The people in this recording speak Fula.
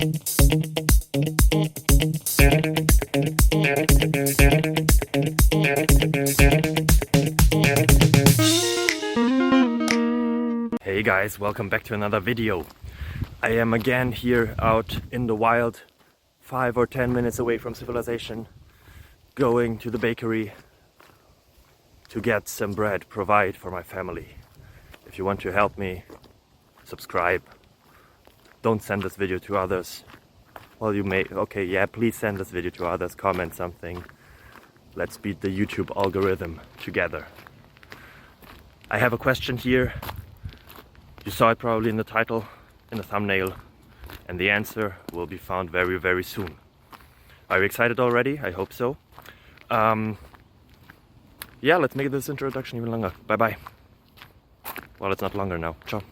Hey guys, welcome back to another video. I am again here out in the wild, 5 or 10 minutes away from civilization, going to the bakery to get some bread, provide for my family. If you want to help me, subscribe. Don't send this video to others. Well, you may, okay, yeah, please send this video to others, comment something. Let's beat the YouTube algorithm together. I have a question here. You saw it probably in the title, in the thumbnail, and the answer will be found very, very soon. Are you excited already? I hope so. Yeah, let's make this introduction even longer. Bye bye. Well, it's not longer now. Ciao.